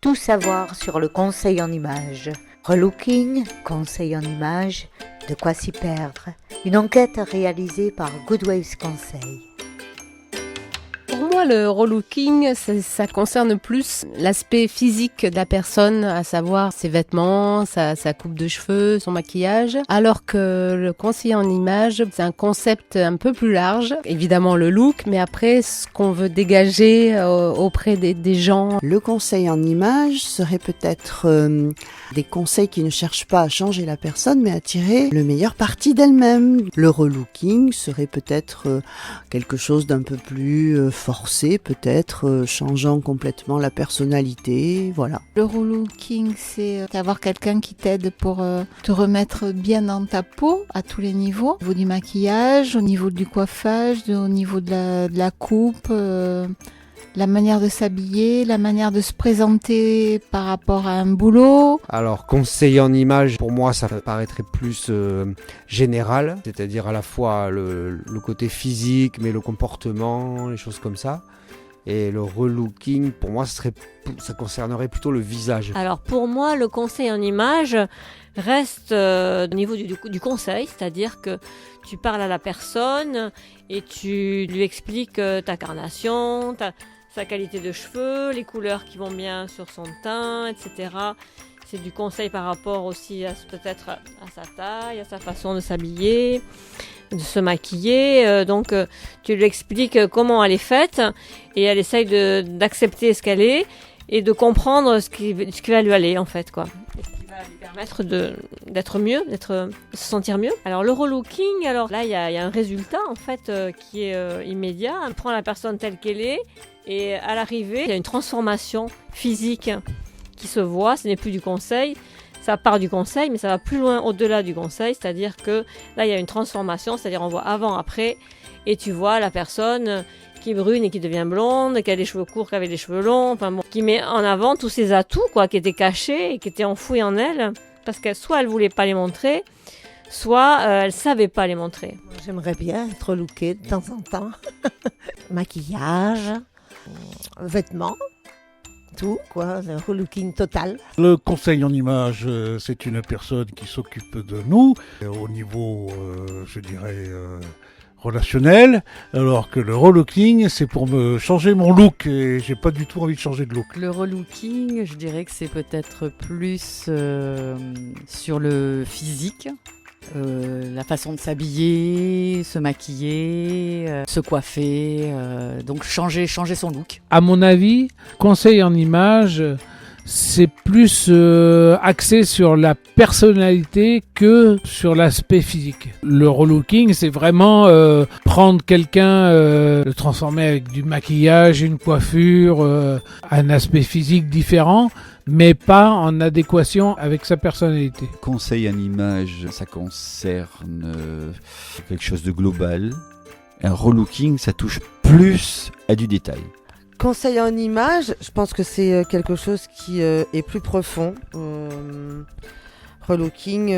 Tout savoir sur le conseil en images. Relooking, conseil en images, de quoi s'y perdre. Une enquête réalisée par Good Waves Conseil. Pour moi, le relooking, ça concerne plus l'aspect physique de la personne, à savoir ses vêtements, sa coupe de cheveux, son maquillage, alors que le conseiller en image, c'est un concept un peu plus large. Évidemment le look, mais après, ce qu'on veut dégager auprès des gens. Le conseil en image serait peut-être des conseils qui ne cherchent pas à changer la personne, mais à tirer le meilleur parti d'elle-même. Le relooking serait peut-être quelque chose d'un peu plus forcé, peut-être changeant complètement la personnalité, voilà. Le relooking, c'est avoir quelqu'un qui t'aide pour te remettre bien dans ta peau à tous les niveaux. Au niveau du maquillage, au niveau du coiffage, au niveau de la coupe, la manière de s'habiller, la manière de se présenter par rapport à un boulot. Alors, conseiller en image, pour moi, ça paraîtrait plus général, c'est-à-dire à la fois le côté physique, mais le comportement, les choses comme ça. Et le relooking, pour moi, ça concernerait plutôt le visage. Alors, pour moi, le conseil en image reste au niveau du conseil, c'est-à-dire que tu parles à la personne et tu lui expliques ta carnation, sa qualité de cheveux, les couleurs qui vont bien sur son teint, etc. C'est du conseil par rapport aussi peut-être à sa taille, à sa façon de s'habiller, de se maquiller. Donc tu lui expliques comment elle est faite et elle essaye d'accepter ce qu'elle est et de comprendre ce qui va lui aller en fait, quoi. Ce qui va lui permettre d'être mieux, de se sentir mieux. Alors le relooking, alors là il y a un résultat en fait qui est immédiat. On prend la personne telle qu'elle est. Et à l'arrivée, il y a une transformation physique qui se voit. Ce n'est plus du conseil, ça part du conseil, mais ça va plus loin au-delà du conseil. C'est-à-dire que là, il y a une transformation, c'est-à-dire on voit avant, après, et tu vois la personne qui est brune et qui devient blonde, qui a des cheveux courts, qui avait des cheveux longs, enfin bon, qui met en avant tous ses atouts, quoi, qui étaient cachés et qui étaient enfouis en elle, parce que soit elle voulait pas les montrer, soit elle savait pas les montrer. J'aimerais bien être lookée de temps en temps. Maquillage, vêtements, tout, quoi, le relooking total. Le conseil en image, c'est une personne qui s'occupe de nous au niveau, je dirais, relationnel, alors que le relooking, c'est pour me changer mon look et j'ai pas du tout envie de changer de look. Le relooking, je dirais que c'est peut-être plus sur le physique. La façon de s'habiller, se maquiller, se coiffer, donc changer son look. À mon avis, conseil en image, c'est plus axé sur la personnalité que sur l'aspect physique. Le relooking, c'est vraiment prendre quelqu'un, le transformer avec du maquillage, une coiffure, un aspect physique différent, mais pas en adéquation avec sa personnalité. Conseil en image, ça concerne quelque chose de global. Un relooking, ça touche plus à du détail. Conseil en image, je pense que c'est quelque chose qui est plus profond. Relooking,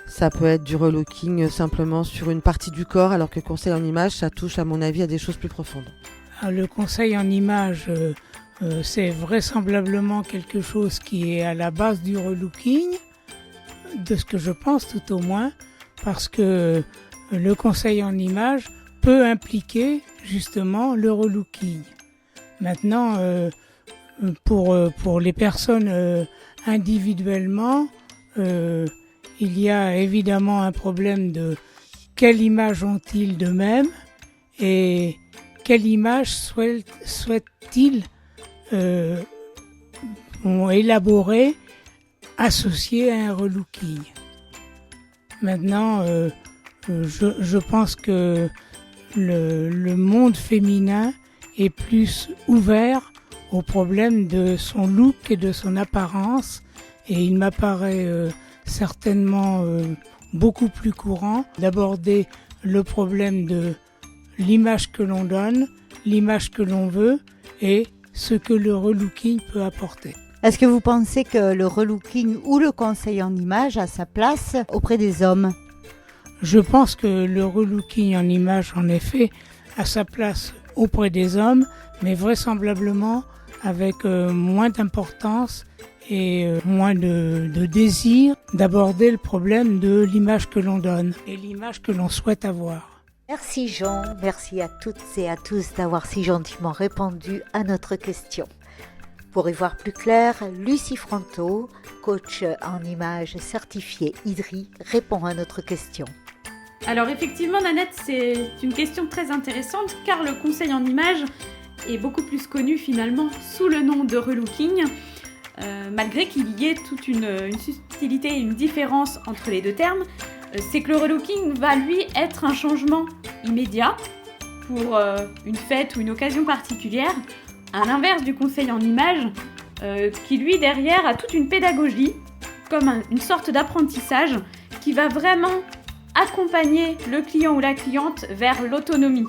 ça peut être du relooking simplement sur une partie du corps, alors que conseil en image, ça touche à mon avis à des choses plus profondes. Le conseil en image, c'est vraisemblablement quelque chose qui est à la base du relooking, de ce que je pense tout au moins, parce que le conseil en image peut impliquer justement le relooking. Maintenant, pour les personnes individuellement, il y a évidemment un problème de quelle image ont-ils d'eux-mêmes et quelle image souhaitent-ils élaborer, associée à un relooking. Maintenant, je pense que le monde féminin est plus ouvert au problème de son look et de son apparence, et il m'apparaît certainement beaucoup plus courant d'aborder le problème de l'image que l'on donne, l'image que l'on veut et ce que le relooking peut apporter. Est-ce que vous pensez que le relooking ou le conseil en image a sa place auprès des hommes ? Je pense que le relooking en image, en effet, a sa place auprès des hommes, mais vraisemblablement avec moins d'importance et moins de désir d'aborder le problème de l'image que l'on donne et l'image que l'on souhaite avoir. Merci Jean, merci à toutes et à tous d'avoir si gentiment répondu à notre question. Pour y voir plus clair, Lucie Fronto, coach en images certifiée IDRI, répond à notre question. Alors effectivement Nanette, c'est une question très intéressante car le conseil en images est beaucoup plus connu finalement sous le nom de relooking, malgré qu'il y ait toute une subtilité et une différence entre les deux termes. C'est que le relooking va lui être un changement immédiat pour une fête ou une occasion particulière, à l'inverse du conseil en images qui lui derrière a toute une pédagogie, comme une sorte d'apprentissage qui va vraiment accompagner le client ou la cliente vers l'autonomie.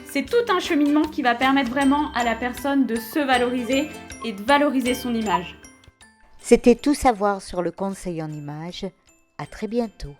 C'est tout un cheminement qui va permettre vraiment à la personne de se valoriser et de valoriser son image. C'était tout savoir sur le conseil en images. À très bientôt.